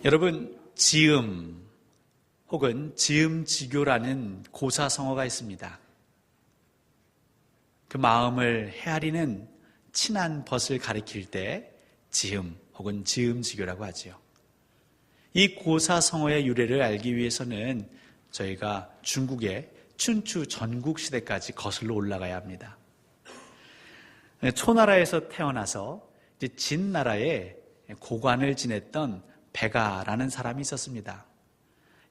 여러분, 지음 혹은 지음지교라는 고사성어가 있습니다. 그 마음을 헤아리는 친한 벗을 가리킬 때 지음 혹은 지음지교라고 하지요. 이 고사성어의 유래를 알기 위해서는 저희가 중국의 춘추 전국시대까지 거슬러 올라가야 합니다. 초나라에서 태어나서 이제 진나라에 고관을 지냈던 백아라는 사람이 있었습니다.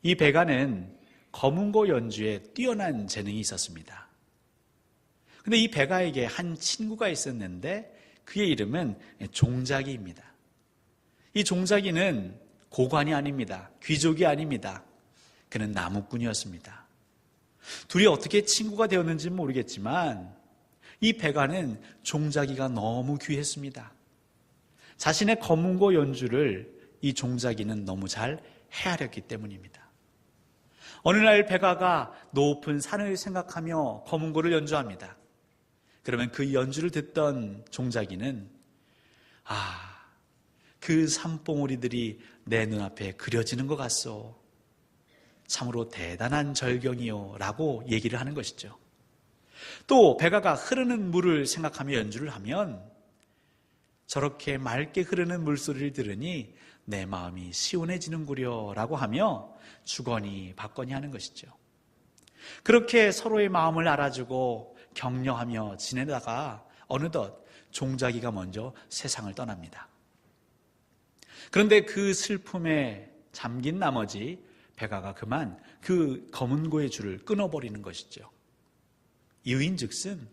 이 백아는 거문고 연주에 뛰어난 재능이 있었습니다. 근데 이 백아에게 한 친구가 있었는데 그의 이름은 종자기입니다. 이 종자기는 고관이 아닙니다. 귀족이 아닙니다. 그는 나무꾼이었습니다. 둘이 어떻게 친구가 되었는지는 모르겠지만 이 백아는 종자기가 너무 귀했습니다. 자신의 거문고 연주를 이 종자기는 너무 잘 헤아렸기 때문입니다. 어느 날 백아가 높은 산을 생각하며 거문고를 연주합니다. 그러면 그 연주를 듣던 종자기는 그 산봉우리들이 내 눈앞에 그려지는 것 같소. 참으로 대단한 절경이요 라고 얘기를 하는 것이죠. 또 백아가 흐르는 물을 생각하며 연주를 하면 저렇게 맑게 흐르는 물소리를 들으니 내 마음이 시원해지는구려 라고 하며 주거니 받거니 하는 것이죠. 그렇게 서로의 마음을 알아주고 격려하며 지내다가 어느덧 종자기가 먼저 세상을 떠납니다. 그런데 그 슬픔에 잠긴 나머지 백아가 그만 그 거문고의 줄을 끊어버리는 것이죠. 이유인즉슨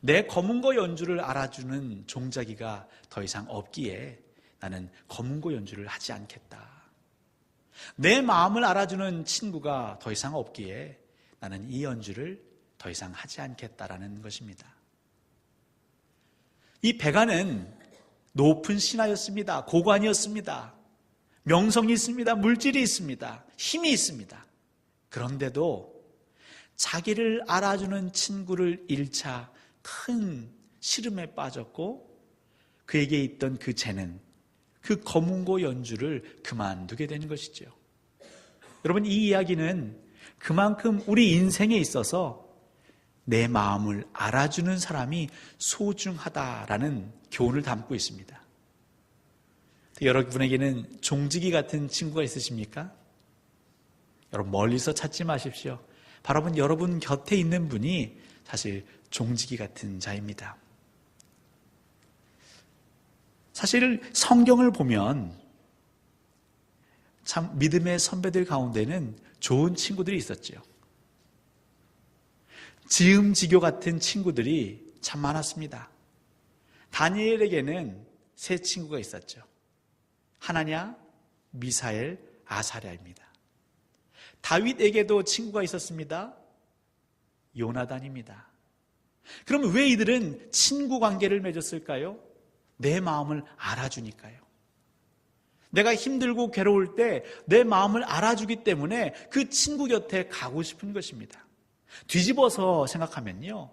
내 거문고 연주를 알아주는 종자기가 더 이상 없기에 나는 거문고 연주를 하지 않겠다. 내 마음을 알아주는 친구가 더 이상 없기에 나는 이 연주를 더 이상 하지 않겠다라는 것입니다. 이 백아는 높은 신하였습니다. 고관이었습니다. 명성이 있습니다. 물질이 있습니다. 힘이 있습니다. 그런데도 자기를 알아주는 친구를 잃자 큰 시름에 빠졌고 그에게 있던 그 재능, 그 거문고 연주를 그만두게 된 것이죠. 여러분, 이 이야기는 그만큼 우리 인생에 있어서 내 마음을 알아주는 사람이 소중하다라는 교훈을 담고 있습니다. 여러분에게는 종지기 같은 친구가 있으십니까? 여러분, 멀리서 찾지 마십시오. 바로 여러분 곁에 있는 분이 사실 종지기 같은 자입니다. 사실 성경을 보면 참 믿음의 선배들 가운데는 좋은 친구들이 있었죠. 지음지교 같은 친구들이 참 많았습니다. 다니엘에게는 세 친구가 있었죠. 하나냐, 미사엘, 아사랴입니다. 다윗에게도 친구가 있었습니다. 요나단입니다. 그럼 왜 이들은 친구 관계를 맺었을까요? 내 마음을 알아주니까요. 내가 힘들고 괴로울 때 내 마음을 알아주기 때문에 그 친구 곁에 가고 싶은 것입니다. 뒤집어서 생각하면요,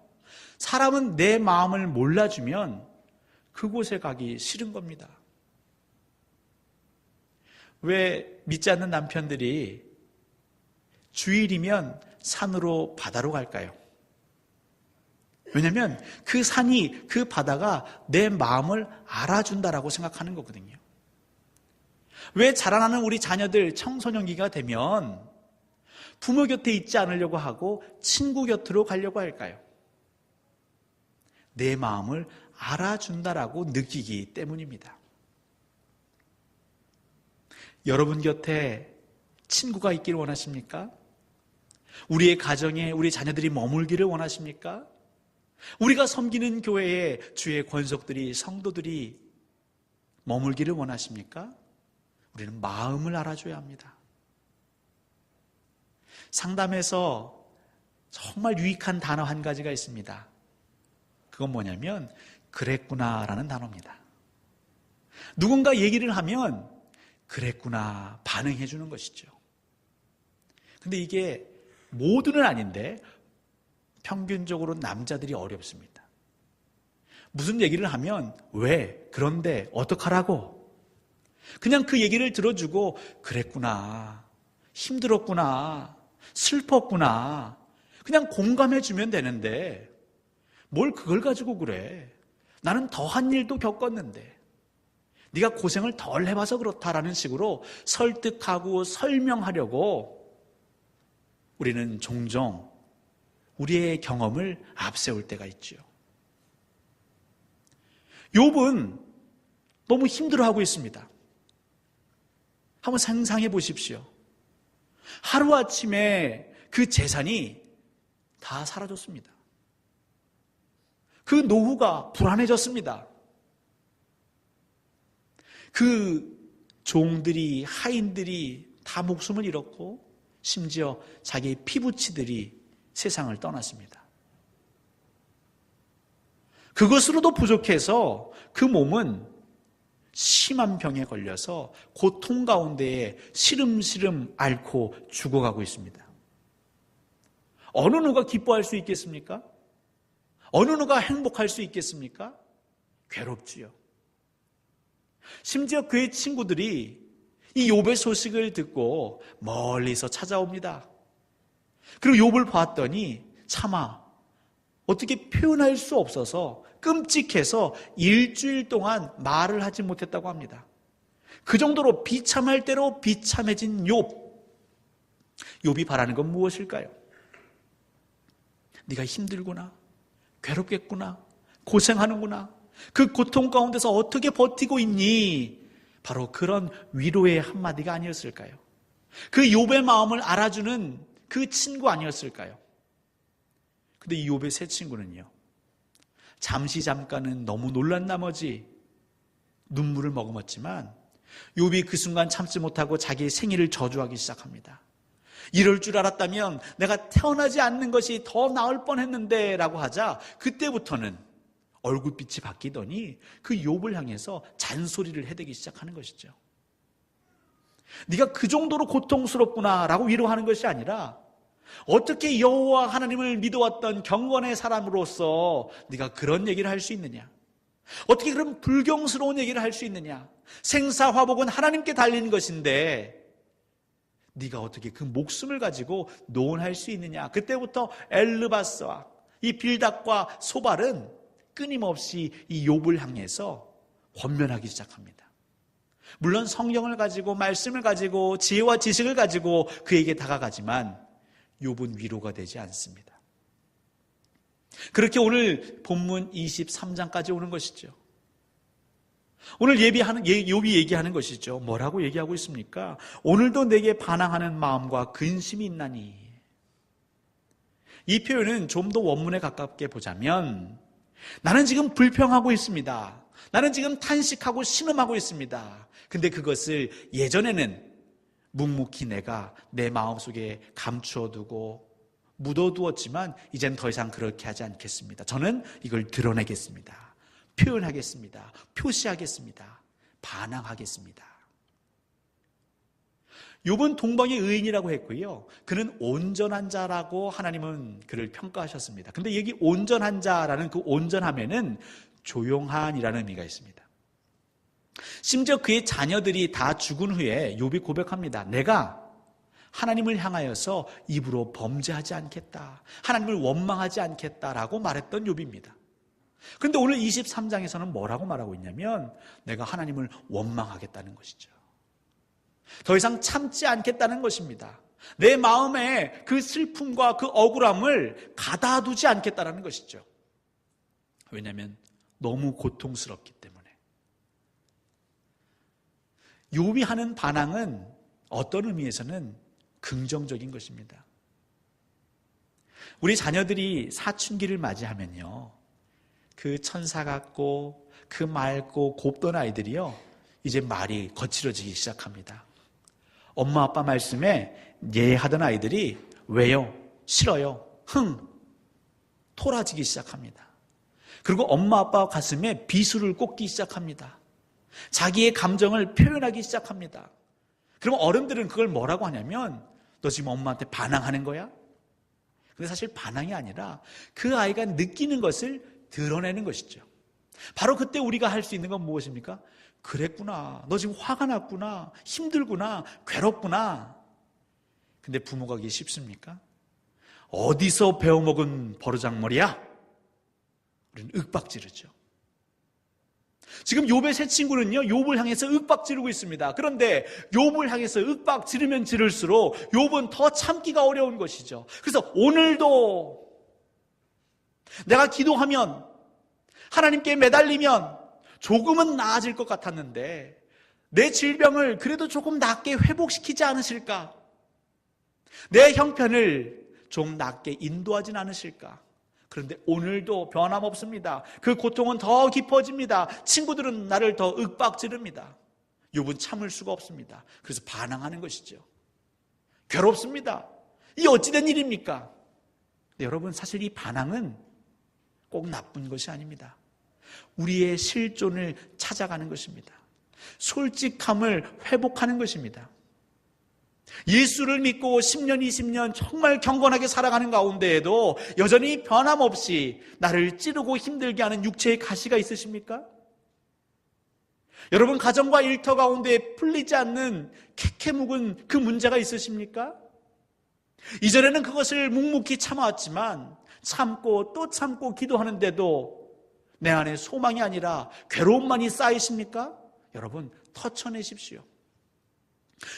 사람은 내 마음을 몰라주면 그곳에 가기 싫은 겁니다. 왜 믿지 않는 남편들이 주일이면 산으로 바다로 갈까요? 왜냐하면 그 산이, 그 바다가 내 마음을 알아준다라고 생각하는 거거든요. 왜 자라나는 우리 자녀들 청소년기가 되면 부모 곁에 있지 않으려고 하고 친구 곁으로 가려고 할까요? 내 마음을 알아준다라고 느끼기 때문입니다. 여러분 곁에 친구가 있기를 원하십니까? 우리의 가정에 우리 자녀들이 머물기를 원하십니까? 우리가 섬기는 교회에 주의 권속들이, 성도들이 머물기를 원하십니까? 우리는 마음을 알아줘야 합니다. 상담에서 정말 유익한 단어 한 가지가 있습니다. 그건 뭐냐면 그랬구나라는 단어입니다. 누군가 얘기를 하면 그랬구나 반응해 주는 것이죠. 근데 이게 모두는 아닌데 평균적으로 남자들이 어렵습니다. 무슨 얘기를 하면 왜, 그런데, 어떡하라고? 그냥 그 얘기를 들어주고 그랬구나, 힘들었구나, 슬펐구나, 그냥 공감해주면 되는데 뭘 그걸 가지고 그래. 나는 더한 일도 겪었는데 네가 고생을 덜 해봐서 그렇다라는 식으로 설득하고 설명하려고 우리는 종종 우리의 경험을 앞세울 때가 있죠. 욥은 너무 힘들어하고 있습니다. 한번 상상해 보십시오. 하루아침에 그 재산이 다 사라졌습니다. 그 노후가 불안해졌습니다. 그 종들이, 하인들이 다 목숨을 잃었고 심지어 자기의 피부치들이 세상을 떠났습니다. 그것으로도 부족해서 그 몸은 심한 병에 걸려서 고통 가운데에 시름시름 앓고 죽어가고 있습니다. 어느 누가 기뻐할 수 있겠습니까? 어느 누가 행복할 수 있겠습니까? 괴롭지요. 심지어 그의 친구들이 이 욥의 소식을 듣고 멀리서 찾아옵니다. 그리고 욥을 봤더니 차마 어떻게 표현할 수 없어서 끔찍해서 일주일 동안 말을 하지 못했다고 합니다. 그 정도로 비참할 대로 비참해진 욥. 욥이 바라는 건 무엇일까요? 네가 힘들구나, 괴롭겠구나, 고생하는구나, 그 고통 가운데서 어떻게 버티고 있니? 바로 그런 위로의 한마디가 아니었을까요? 그 욥의 마음을 알아주는 그 친구 아니었을까요? 근데 이 욥의 새 친구는요, 잠깐은 너무 놀란 나머지 눈물을 머금었지만 욥이 그 순간 참지 못하고 자기의 생일을 저주하기 시작합니다. 이럴 줄 알았다면 내가 태어나지 않는 것이 더 나을 뻔했는데 라고 하자 그때부터는 얼굴빛이 바뀌더니 그 욥을 향해서 잔소리를 해대기 시작하는 것이죠. 네가 그 정도로 고통스럽구나 라고 위로하는 것이 아니라 어떻게 여호와 하나님을 믿어왔던 경건의 사람으로서 네가 그런 얘기를 할 수 있느냐? 어떻게 그런 불경스러운 얘기를 할 수 있느냐? 생사화복은 하나님께 달린 것인데 네가 어떻게 그 목숨을 가지고 노혼할 수 있느냐? 그때부터 엘르바스와 이 빌닷과 소발은 끊임없이 이 욥을 향해서 권면하기 시작합니다. 물론 성경을 가지고 말씀을 가지고 지혜와 지식을 가지고 그에게 다가가지만 욥은 위로가 되지 않습니다. 그렇게 오늘 본문 23장까지 오는 것이죠. 오늘 욥이 얘기하는 것이죠. 뭐라고 얘기하고 있습니까? 오늘도 내게 반항하는 마음과 근심이 있나니. 이 표현은 좀 더 원문에 가깝게 보자면 나는 지금 불평하고 있습니다. 나는 지금 탄식하고 신음하고 있습니다. 근데 그것을 예전에는 묵묵히 내가 내 마음속에 감추어두고 묻어두었지만 이젠 더 이상 그렇게 하지 않겠습니다. 저는 이걸 드러내겠습니다. 표현하겠습니다. 표시하겠습니다. 반항하겠습니다. 욥은 동방의 의인이라고 했고요. 그는 온전한 자라고 하나님은 그를 평가하셨습니다. 근데 여기 온전한 자라는 그 온전함에는 조용한이라는 의미가 있습니다. 심지어 그의 자녀들이 다 죽은 후에 욥이 고백합니다. 내가 하나님을 향하여서 입으로 범죄하지 않겠다. 하나님을 원망하지 않겠다라고 말했던 욥입니다. 그런데 오늘 23장에서는 뭐라고 말하고 있냐면 내가 하나님을 원망하겠다는 것이죠. 더 이상 참지 않겠다는 것입니다. 내 마음에 그 슬픔과 그 억울함을 가다두지 않겠다는 것이죠. 왜냐하면 너무 고통스럽기 때문에. 욥이 하는 반항은 어떤 의미에서는 긍정적인 것입니다. 우리 자녀들이 사춘기를 맞이하면요, 그 천사 같고 그 맑고 곱던 아이들이요, 이제 말이 거칠어지기 시작합니다. 엄마 아빠 말씀에 예하던 아이들이 왜요? 싫어요? 토라지기 시작합니다. 그리고 엄마 아빠 가슴에 비수를 꽂기 시작합니다. 자기의 감정을 표현하기 시작합니다. 그럼 어른들은 그걸 뭐라고 하냐면 너 지금 엄마한테 반항하는 거야? 근데 사실 반항이 아니라 그 아이가 느끼는 것을 드러내는 것이죠. 바로 그때 우리가 할 수 있는 건 무엇입니까? 그랬구나. 너 지금 화가 났구나. 힘들구나. 괴롭구나. 근데 부모가 그게 쉽습니까? 어디서 배워먹은 버르장머리야? 우리는 윽박지르죠. 지금 욥의 세 친구는요, 욥을 향해서 윽박지르고 있습니다. 그런데 욥을 향해서 윽박지르면 지를수록 욥은 더 참기가 어려운 것이죠. 그래서 오늘도 내가 기도하면, 하나님께 매달리면 조금은 나아질 것 같았는데 내 질병을 그래도 조금 낫게 회복시키지 않으실까? 내 형편을 좀 낫게 인도하진 않으실까? 그런데 오늘도 변함없습니다. 그 고통은 더 깊어집니다. 친구들은 나를 더 윽박지릅니다. 욥은 참을 수가 없습니다. 그래서 반항하는 것이죠. 괴롭습니다. 이 어찌된 일입니까? 여러분, 사실 이 반항은 꼭 나쁜 것이 아닙니다. 우리의 실존을 찾아가는 것입니다. 솔직함을 회복하는 것입니다. 예수를 믿고 10년, 20년 정말 경건하게 살아가는 가운데에도 여전히 변함없이 나를 찌르고 힘들게 하는 육체의 가시가 있으십니까? 여러분, 가정과 일터 가운데 풀리지 않는 캐캐 묵은 그 문제가 있으십니까? 이전에는 그것을 묵묵히 참아왔지만 참고 또 참고 기도하는데도 내 안에 소망이 아니라 괴로움만이 쌓이십니까? 여러분, 터쳐내십시오.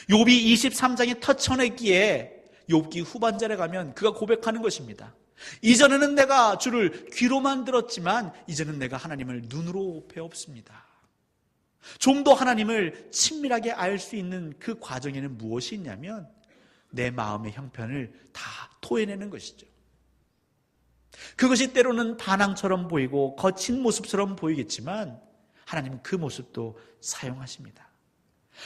욥이 23장에 터쳐내기에 욥기 후반절에 가면 그가 고백하는 것입니다. 이전에는 내가 주를 귀로만 들었지만 이제는 내가 하나님을 눈으로 배웠습니다. 좀 더 하나님을 친밀하게 알 수 있는 그 과정에는 무엇이 있냐면 내 마음의 형편을 다 토해내는 것이죠. 그것이 때로는 반항처럼 보이고 거친 모습처럼 보이겠지만 하나님은 그 모습도 사용하십니다.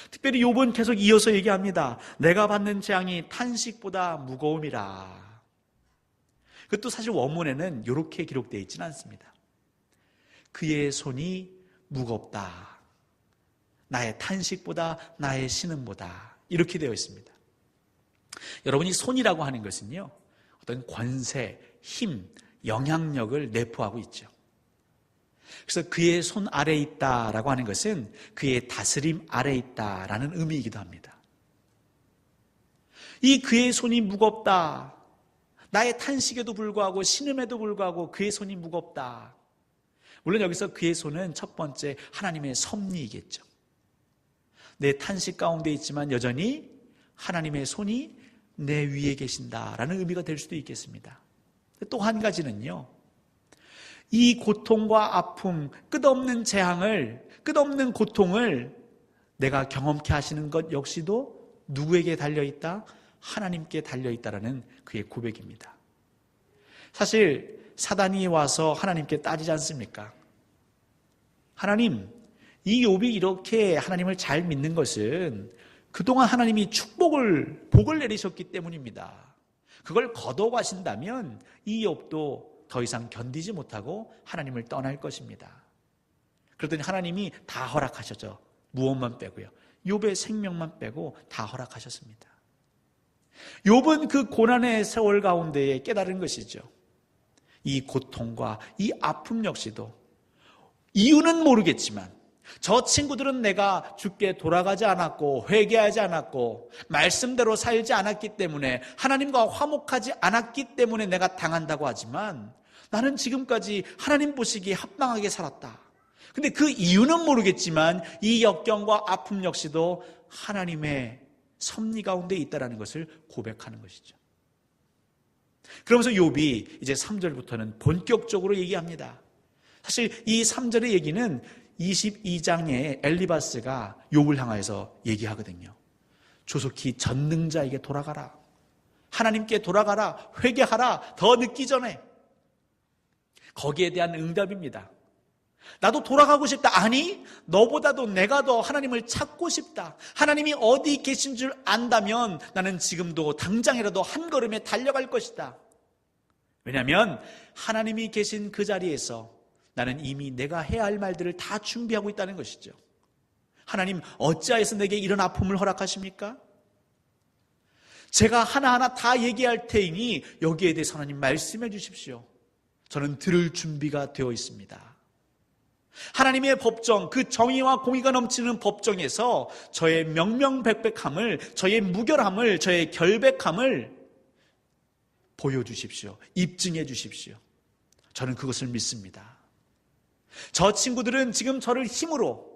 특별히 욥은 계속 이어서 얘기합니다. 내가 받는 재앙이 탄식보다 무거움이라. 그것도 사실 원문에는 이렇게 기록되어 있지는 않습니다. 그의 손이 무겁다. 나의 탄식보다 나의 신음보다 이렇게 되어 있습니다. 여러분이 손이라고 하는 것은요, 어떤 권세, 힘, 영향력을 내포하고 있죠. 그래서 그의 손 아래에 있다라고 하는 것은 그의 다스림 아래에 있다라는 의미이기도 합니다. 이 그의 손이 무겁다. 나의 탄식에도 불구하고 신음에도 불구하고 그의 손이 무겁다. 물론 여기서 그의 손은 첫 번째 하나님의 섭리이겠죠. 내 탄식 가운데 있지만 여전히 하나님의 손이 내 위에 계신다라는 의미가 될 수도 있겠습니다. 또 한 가지는요, 이 고통과 아픔, 끝없는 재앙을, 끝없는 고통을 내가 경험케 하시는 것 역시도 누구에게 달려있다? 하나님께 달려있다라는 그의 고백입니다. 사실 사단이 와서 하나님께 따지지 않습니까? 하나님, 이 욥이 이렇게 하나님을 잘 믿는 것은 그동안 하나님이 복을 내리셨기 때문입니다. 그걸 거둬가신다면 이 욥도 더 이상 견디지 못하고 하나님을 떠날 것입니다. 그러더니 하나님이 다 허락하셨죠. 무엇만 빼고요. 욥의 생명만 빼고 다 허락하셨습니다. 욥은 그 고난의 세월 가운데에 깨달은 것이죠. 이 고통과 이 아픔 역시도 이유는 모르겠지만 저 친구들은 내가 주께 돌아가지 않았고 회개하지 않았고 말씀대로 살지 않았기 때문에 하나님과 화목하지 않았기 때문에 내가 당한다고 하지만 나는 지금까지 하나님 보시기에 합당하게 살았다. 근데 그 이유는 모르겠지만 이 역경과 아픔 역시도 하나님의 섭리 가운데 있다는 것을 고백하는 것이죠. 그러면서 욥이 이제 3절부터는 본격적으로 얘기합니다. 사실 이 3절의 얘기는 22장에 엘리바스가 욥을 향하여서 얘기하거든요. 조속히 전능자에게 돌아가라. 하나님께 돌아가라. 회개하라. 더 늦기 전에. 거기에 대한 응답입니다. 나도 돌아가고 싶다. 아니, 너보다도 내가 더 하나님을 찾고 싶다. 하나님이 어디 계신 줄 안다면 나는 지금도 당장이라도 한 걸음에 달려갈 것이다. 왜냐하면 하나님이 계신 그 자리에서 나는 이미 내가 해야 할 말들을 다 준비하고 있다는 것이죠. 하나님, 어찌하여서 내게 이런 아픔을 허락하십니까? 제가 하나하나 다 얘기할 테이니 여기에 대해서 하나님 말씀해 주십시오. 저는 들을 준비가 되어 있습니다. 하나님의 법정, 그 정의와 공의가 넘치는 법정에서 저의 명명백백함을, 저의 무결함을, 저의 결백함을 보여주십시오. 입증해 주십시오. 저는 그것을 믿습니다. 저 친구들은 지금 저를 힘으로,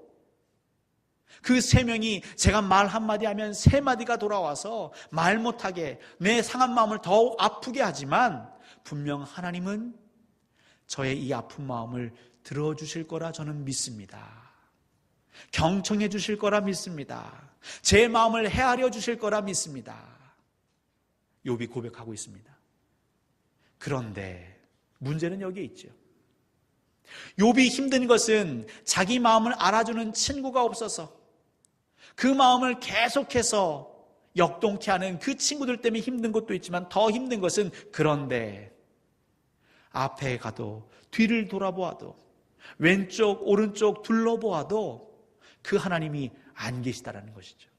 그 3명이 제가 말 한마디 하면 3마디가 돌아와서 말 못하게 내 상한 마음을 더욱 아프게 하지만 분명 하나님은 저의 이 아픈 마음을 들어주실 거라 저는 믿습니다. 경청해 주실 거라 믿습니다. 제 마음을 헤아려 주실 거라 믿습니다. 욥이 고백하고 있습니다. 그런데 문제는 여기에 있죠. 욥이 힘든 것은 자기 마음을 알아주는 친구가 없어서 그 마음을 계속해서 역동케 하는 그 친구들 때문에 힘든 것도 있지만 더 힘든 것은, 그런데 앞에 가도 뒤를 돌아보아도 왼쪽 오른쪽 둘러보아도 그 하나님이 안 계시다라는 것이죠.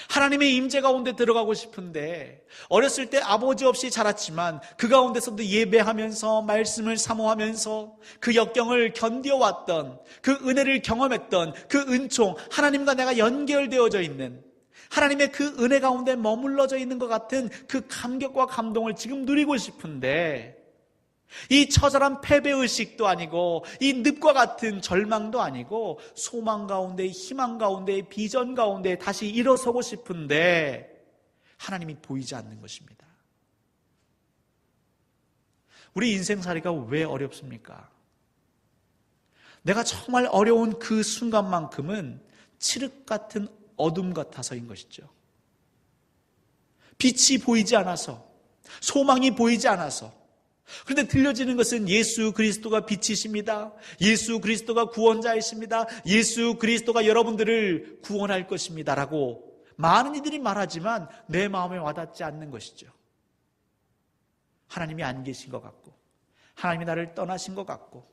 하나님의 임재 가운데 들어가고 싶은데 어렸을 때 아버지 없이 자랐지만 그 가운데서도 예배하면서 말씀을 사모하면서 그 역경을 견뎌왔던, 그 은혜를 경험했던 그 은총, 하나님과 내가 연결되어져 있는, 하나님의 그 은혜 가운데 머물러져 있는 것 같은 그 감격과 감동을 지금 누리고 싶은데 이 처절한 패배의식도 아니고 이 늪과 같은 절망도 아니고 소망 가운데, 희망 가운데, 비전 가운데 다시 일어서고 싶은데 하나님이 보이지 않는 것입니다. 우리 인생살이가 왜 어렵습니까? 내가 정말 어려운 그 순간만큼은 칠흑 같은 어둠 같아서인 것이죠. 빛이 보이지 않아서, 소망이 보이지 않아서. 그런데 들려지는 것은 예수 그리스도가 빛이십니다. 예수 그리스도가 구원자이십니다. 예수 그리스도가 여러분들을 구원할 것입니다 라고 많은 이들이 말하지만 내 마음에 와닿지 않는 것이죠. 하나님이 안 계신 것 같고, 하나님이 나를 떠나신 것 같고,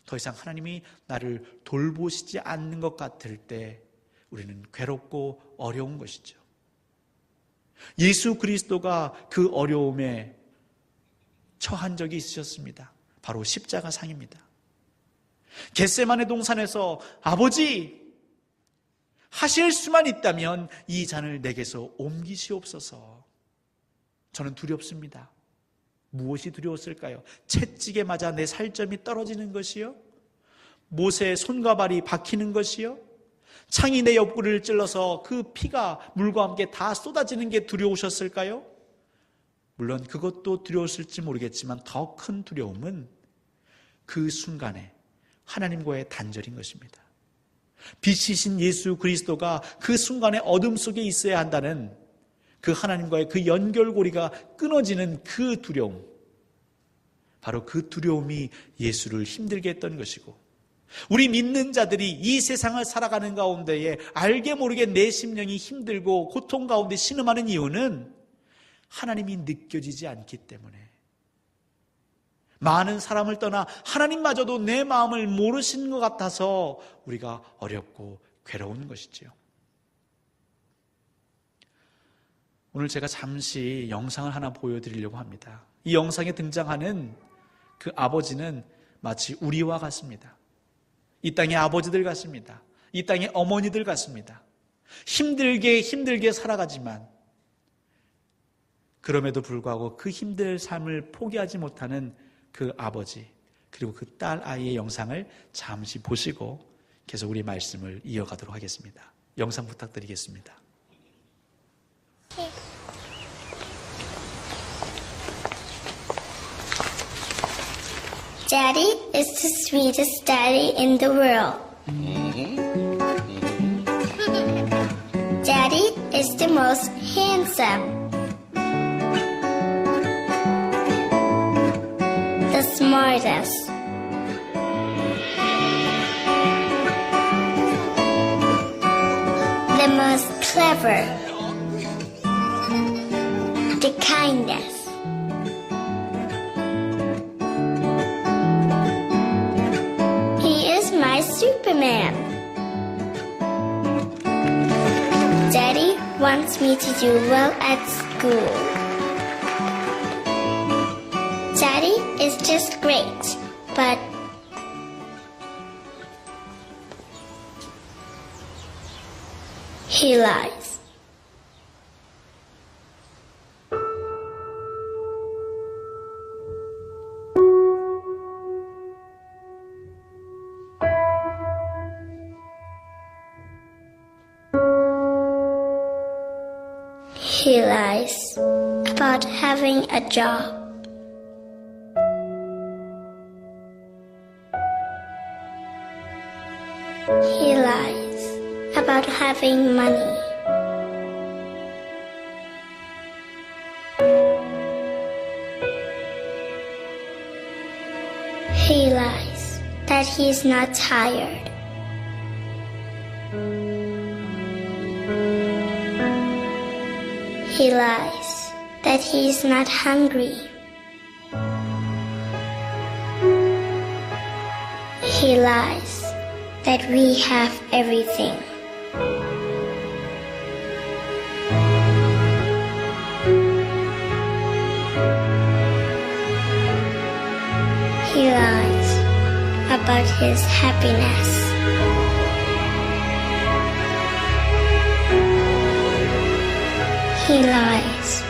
더 이상 하나님이 나를 돌보시지 않는 것 같을 때 우리는 괴롭고 어려운 것이죠. 예수 그리스도가 그 어려움에 처한 적이 있으셨습니다. 바로 십자가상입니다. 겟세마네 동산에서 아버지, 하실 수만 있다면 이 잔을 내게서 옮기시옵소서. 저는 두렵습니다. 무엇이 두려웠을까요? 채찍에 맞아 내 살점이 떨어지는 것이요? 못에 손과 발이 박히는 것이요? 창이 내 옆구리를 찔러서 그 피가 물과 함께 다 쏟아지는 게 두려우셨을까요? 물론 그것도 두려웠을지 모르겠지만 더 큰 두려움은 그 순간에 하나님과의 단절인 것입니다. 빛이신 예수 그리스도가 그 순간에 어둠 속에 있어야 한다는 그 하나님과의 그 연결고리가 끊어지는 그 두려움, 바로 그 두려움이 예수를 힘들게 했던 것이고, 우리 믿는 자들이 이 세상을 살아가는 가운데에 알게 모르게 내 심령이 힘들고 고통 가운데 신음하는 이유는 하나님이 느껴지지 않기 때문에, 많은 사람을 떠나 하나님마저도 내 마음을 모르시는 것 같아서 우리가 어렵고 괴로운 것이지요. 오늘 제가 잠시 영상을 하나 보여드리려고 합니다. 이 영상에 등장하는 그 아버지는 마치 우리와 같습니다. 이 땅의 아버지들 같습니다. 이 땅의 어머니들 같습니다. 힘들게 살아가지만 그럼에도 불구하고 그 힘들 삶을 포기하지 못하는 그 아버지, 그리고 그 딸 아이의 영상을 잠시 보시고 계속 우리 말씀을 이어가도록 하겠습니다. 영상 부탁드리겠습니다. Daddy is the sweetest daddy in the world. Daddy is the most handsome, the smartest, the most clever, the kindest. He is my Superman. Daddy wants me to do well at school. Daddy is just great, but he lies. He lies about having a job. He lies about having money. He lies that he's not tired. He lies that he's not hungry. He lies that we have everything. He lies about his happiness. He lies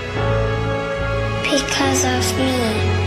because of me.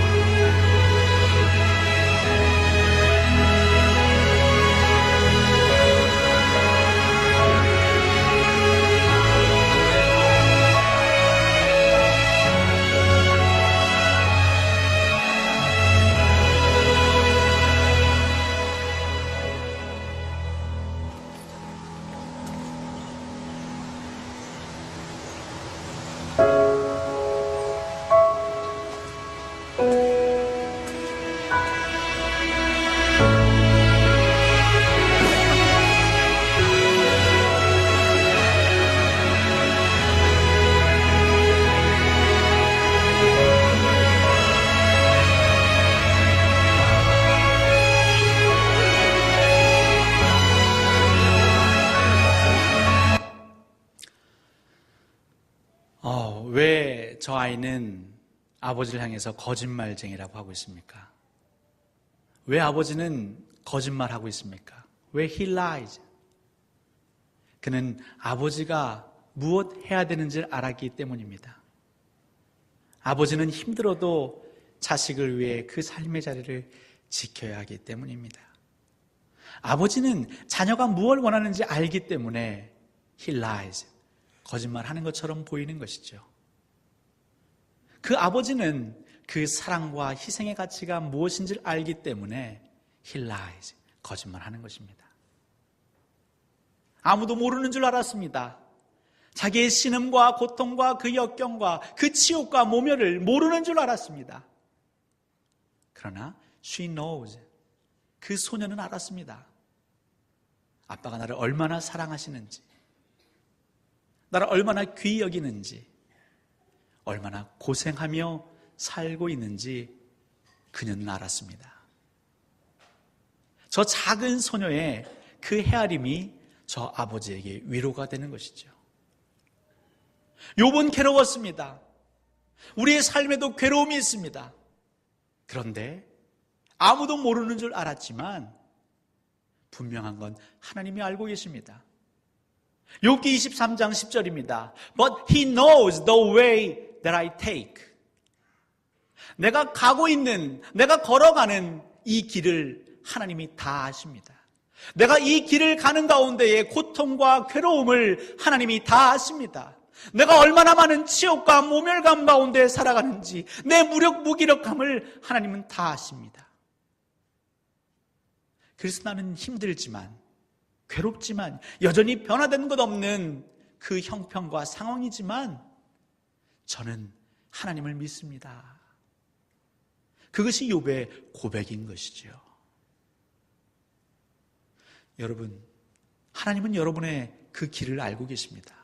왜 저 아이는 아버지를 향해서 거짓말쟁이라고 하고 있습니까? 왜 아버지는 거짓말하고 있습니까? 왜 he lies? 그는 아버지가 무엇 해야 되는지를 알았기 때문입니다. 아버지는 힘들어도 자식을 위해 그 삶의 자리를 지켜야 하기 때문입니다. 아버지는 자녀가 무엇을 원하는지 알기 때문에 he lies, 거짓말하는 것처럼 보이는 것이죠. 그 아버지는 그 사랑과 희생의 가치가 무엇인지를 알기 때문에 he lies, 거짓말하는 것입니다. 아무도 모르는 줄 알았습니다. 자기의 신음과 고통과 그 역경과 그 치욕과 모멸을 모르는 줄 알았습니다. 그러나 she knows, 그 소녀는 알았습니다. 아빠가 나를 얼마나 사랑하시는지, 나를 얼마나 귀히 여기는지, 얼마나 고생하며 살고 있는지 그녀는 알았습니다. 저 작은 소녀의 그 헤아림이 저 아버지에게 위로가 되는 것이죠. 욥은 괴로웠습니다. 우리의 삶에도 괴로움이 있습니다. 그런데 아무도 모르는 줄 알았지만 분명한 건 하나님이 알고 계십니다. 욥기 23장 10절입니다. But he knows the way that I take. 내가 가고 있는, 내가 걸어가는 이 길을 하나님이 다 아십니다. 내가 이 길을 가는 가운데에 고통과 괴로움을 하나님이 다 아십니다. 내가 얼마나 많은 치욕과 모멸감 가운데 살아가는지 내 무기력함을 하나님은 다 아십니다. 그래서 나는 힘들지만, 괴롭지만, 여전히 변화된 것 없는 그 형편과 상황이지만 저는 하나님을 믿습니다. 그것이 욥의 고백인 것이죠. 여러분, 하나님은 여러분의 그 길을 알고 계십니다.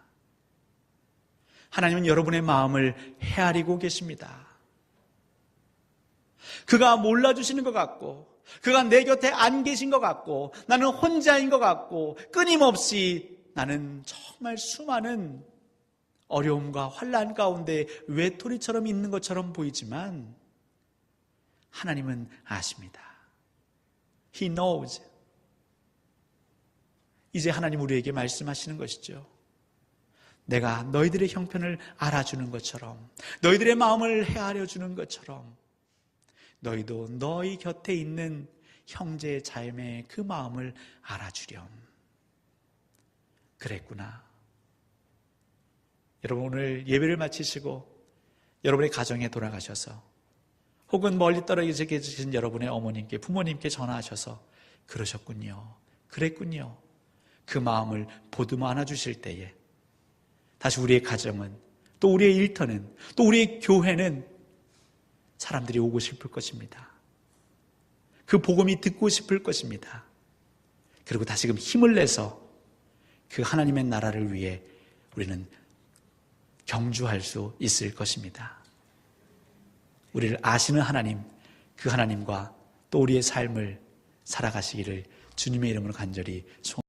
하나님은 여러분의 마음을 헤아리고 계십니다. 그가 몰라주시는 것 같고, 그가 내 곁에 안 계신 것 같고, 나는 혼자인 것 같고, 끊임없이 나는 정말 수많은 어려움과 환난 가운데 외톨이처럼 있는 것처럼 보이지만 하나님은 아십니다. He knows. 이제 하나님 우리에게 말씀하시는 것이죠. 내가 너희들의 형편을 알아주는 것처럼, 너희들의 마음을 헤아려 주는 것처럼 너희도 너희 곁에 있는 형제 자매의 그 마음을 알아주렴. 그랬구나. 여러분, 오늘 예배를 마치시고 여러분의 가정에 돌아가셔서 혹은 멀리 떨어져 계신 여러분의 어머님께, 부모님께 전화하셔서 그러셨군요, 그랬군요, 그 마음을 보듬어 안아주실 때에 다시 우리의 가정은, 또 우리의 일터는, 또 우리의 교회는 사람들이 오고 싶을 것입니다. 그 복음이 듣고 싶을 것입니다. 그리고 다시금 힘을 내서 그 하나님의 나라를 위해 우리는 경주할 수 있을 것입니다. 우리를 아시는 하나님, 그 하나님과 또 우리의 삶을 살아가시기를 주님의 이름으로 간절히 소원합니다.